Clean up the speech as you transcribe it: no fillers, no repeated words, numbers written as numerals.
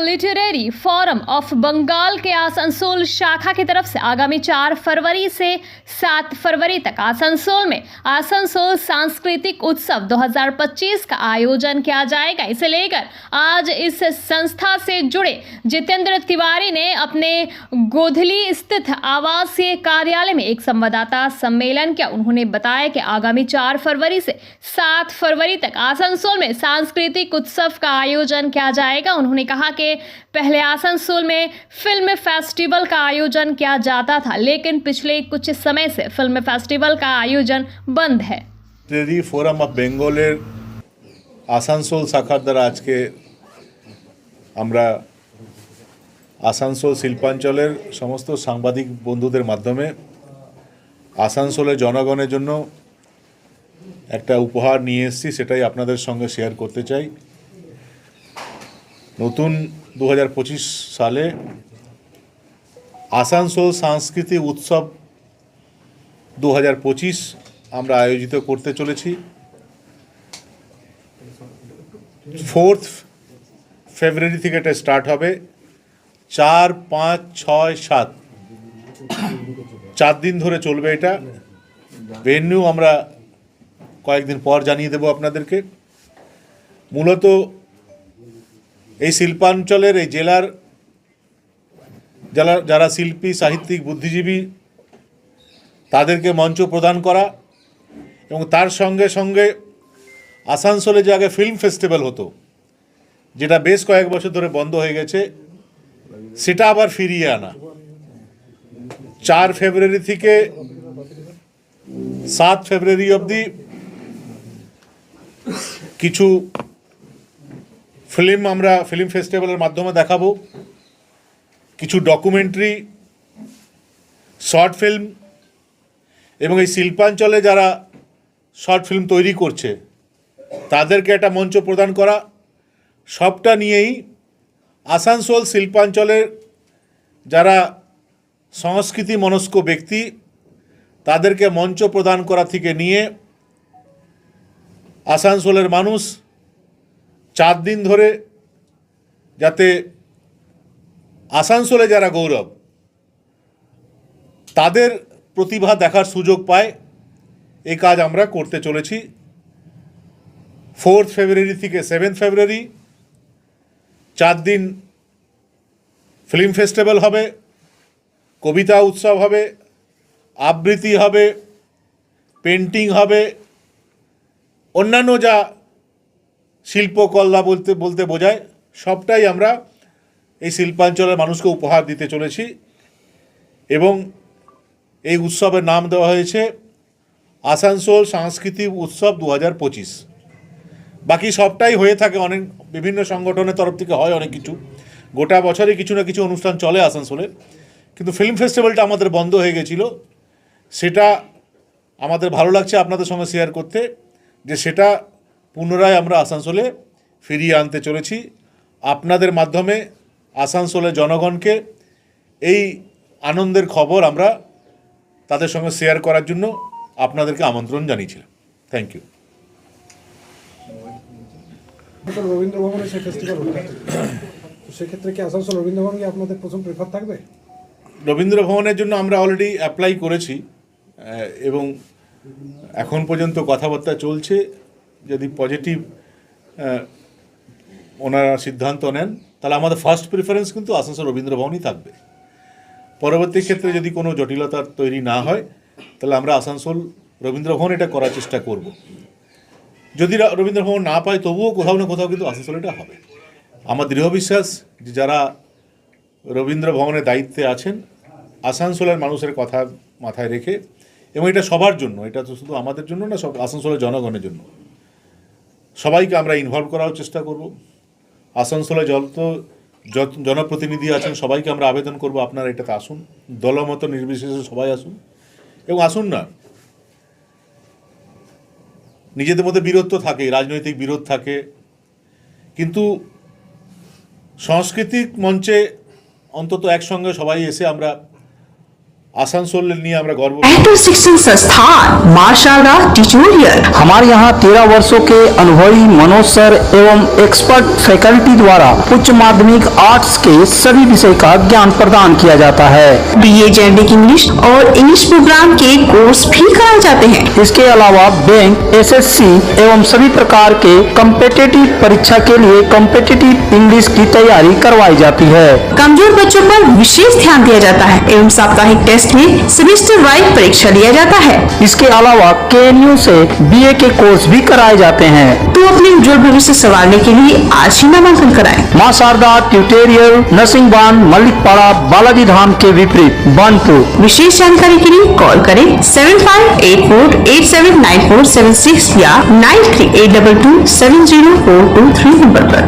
Literary forum of Bengal के आसनसोल शाखा की तरफ से आगामी 4 फरवरी से 7 फरवरी तक आसनसोल में आसनसोल सांस्कृतिक उत्सव 2025 का आयोजन किया जाएगा। इसे लेकर आज इस संस्था से जुड़े जितेंद्र तिवारी ने अपने गोधली स्थित आवासीय कार्यालय में एक संवाददाता सम्मेलन किया। उन्होंने बताया कि आगामी 4 फरवरी से 7 फरवरी तक आसनसोल में सांस्कृतिक उत्सव का आयोजन किया जाएगा। उन्होंने कहा कि पहले आसनसोल में फिल्म फेस्टिवल का आयोजन किया जाता था, लेकिन पिछले कुछ समय से फिल्म फेस्टिवल का आयोजन बंद है। लिटरेरी फोराम অফ বেঙ্গলের আসানসোল শাখার দ্বারা আজকে আমরা আসানসোল শিল্পাঞ্চলের সমস্ত সাংবাদিক বন্ধুদের মাধ্যমে আসানসোলের জনগণের জন্য একটা উপহার নিয়ে এসেছি, সেটাই আপনাদের সঙ্গে শেয়ার করতে চাই। নতুন 2025 সালে আসানসোল সাংস্কৃতিক উৎসব 2025 আমরা আয়োজিত করতে চলেছি। 4 ফেব্রুয়ারি থেকে এটা স্টার্ট হবে। 4, 5, 6, 7 4 দিন ধরে চলবে এটা। ভেন্যু আমরা কয়েকদিন পর জানিয়ে দেব আপনাদেরকে। মূলত এই শিল্পাঞ্চলের এই জেলার যারা শিল্পী, সাহিত্যিক, বুদ্ধিজীবী তাদেরকে মঞ্চ প্রদান করা এবং তার সঙ্গে সঙ্গে আসানসোলে যে আগে ফিল্ম ফেস্টিভ্যাল হতো, যেটা বেশ কয়েক বছর ধরে বন্ধ হয়ে গেছে, সেটা আবার ফিরিয়ে আনা। 4 ফেব্রুয়ারি থেকে 7 ফেব্রুয়ারি অবধি কিছু ফিল্ম আমরা ফিল্ম ফেস্টিভ্যালের মাধ্যমে দেখাবো, কিছু ডকুমেন্টারি, শর্ট ফিল্ম এবং এই শিল্পাঞ্চলে যারা শর্ট ফিল্ম তৈরি করছে তাদেরকে একটা মঞ্চ প্রদান করা, সবটা নিয়েই আসানসোল শিল্পাঞ্চলের যারা সংস্কৃতি মনস্ক ব্যক্তি তাদেরকে মঞ্চ প্রদান করা থেকে নিয়ে আসানসোলের মানুষ 4 দিন ধরে যাতে আসানসোলে যারা গৌরব তাদের প্রতিভা দেখার সুযোগ পায়, এই কাজ আমরা করতে চলেছি। 4 ফেব্রুয়ারি থেকে 7 ফেব্রুয়ারি 4 দিন ফিল্ম ফেস্টিভ্যাল হবে, কবিতা উৎসব হবে, আবৃত্তি হবে, পেন্টিং হবে, অন্যান্য যা শিল্পকলা বলতে বোঝায় সবটাই আমরা এই শিল্পাঞ্চলের মানুষকে উপহার দিতে চলেছি। এবং এই উৎসবের নাম দেওয়া হয়েছে আসানসোল সাংস্কৃতিক উৎসব 2025। বাকি সবটাই হয়ে থাকে, অনেক বিভিন্ন সংগঠনের তরফ থেকে হয় অনেক কিছু, গোটা বছরে কিছু না কিছু অনুষ্ঠান চলে আসানসোলে। কিন্তু ফিল্ম ফেস্টিভ্যালটা আমাদের বন্ধ হয়ে গেছিল, সেটা আমাদের ভালো লাগছে আপনাদের সঙ্গে শেয়ার করতে যে সেটা পুনরায় আমরা আসানসোলে ফিরিয়ে আনতে চলেছি। আপনাদের মাধ্যমে আসানসোলের জনগণকে এই আনন্দের খবর আমরা তাদের সঙ্গে শেয়ার করার জন্য আপনাদেরকে আমন্ত্রণ জানিয়েছিলাম। Thank you. রবীন্দ্র ভবনে সেই ফেস্টিভ্যাল হচ্ছে, সেক্ষেত্রে কি আসানসোল রবীন্দ্র ভবন কি আপনাদের প্রথম প্রেফার থাকবে? রবীন্দ্র ভবনের জন্য আমরা অলরেডি অ্যাপ্লাই করেছি এবং এখন পর্যন্ত কথাবার্তা চলছে। যদি পজিটিভ ওনারা সিদ্ধান্ত নেন তাহলে আমাদের ফার্স্ট প্রিফারেন্স কিন্তু আসানসোল রবীন্দ্র ভবনই থাকবে। পরবর্তী ক্ষেত্রে যদি কোনো জটিলতা তৈরি না হয় তাহলে আমরা আসানসোল রবীন্দ্র ভবন এটা করার চেষ্টা করব। যদি রবীন্দ্র ভবন না পাই তবুও কোথাও না কোথাও কিন্তু আসানসোল এটা হবে। আমার দৃঢ় বিশ্বাস যে যারা রবীন্দ্র ভবনের দায়িত্বে আছেন আসানসোলের মানুষের কথা মাথায় রেখে, এবং এটা সবার জন্য, এটা তো শুধু আমাদের জন্য না, সব আসানসোলের জনগণের জন্য, সবাইকে আমরা ইনভলভ করার চেষ্টা করব। আসানসোলে যত জনপ্রতিনিধি আছেন সবাইকে আমরা আবেদন করব আপনারা এটাতে আসুন, দলমত নির্বিশেষে সবাই আসুন। এবং আসুন না, নিজেদের মধ্যে বিরোধ তো থাকে, রাজনৈতিক বিরোধ থাকে, কিন্তু সাংস্কৃতিক মঞ্চে অন্তত একসঙ্গে সবাই এসে আমরা आसानसोल নিয়ে আমরা গর্ব बेहतर शिक्षण संस्थान मां शारदा ट्यूटोरियल। हमारे यहाँ 13 वर्षों के अनुभवी मनोज सर एवं एक्सपर्ट फैकल्टी द्वारा उच्च माध्यमिक आर्ट्स के सभी विषय का ज्ञान प्रदान किया जाता है। बीए जेनेरिक इंग्लिश और इंग्लिश प्रोग्राम के कोर्स भी कराए जाते हैं। इसके अलावा बैंक, एसएससी एवं सभी प्रकार के कम्पिटिटिव परीक्षा के लिए कम्पिटिटिव इंग्लिश की तैयारी करवाई जाती है। कमजोर बच्चों पर विशेष ध्यान दिया जाता है एवं साप्ताहिक टेस्ट में सेमेस्टर वाइज परीक्षा लिया जाता है। इसके अलावा केएनयू से बीए के कोर्स भी कराए जाते हैं। तो अपने उज्जवल भविष्य संवारने के लिए आज ही नामांकन कराएं। मां शारदा ट्यूटोरियल, नरसिंहबान, मल्लिकपाड़ा, बालाजी धाम के विपरीत बनपुर। विशेष जानकारी के लिए कॉल करें 7584879476 या 9382270423 नंबर पर।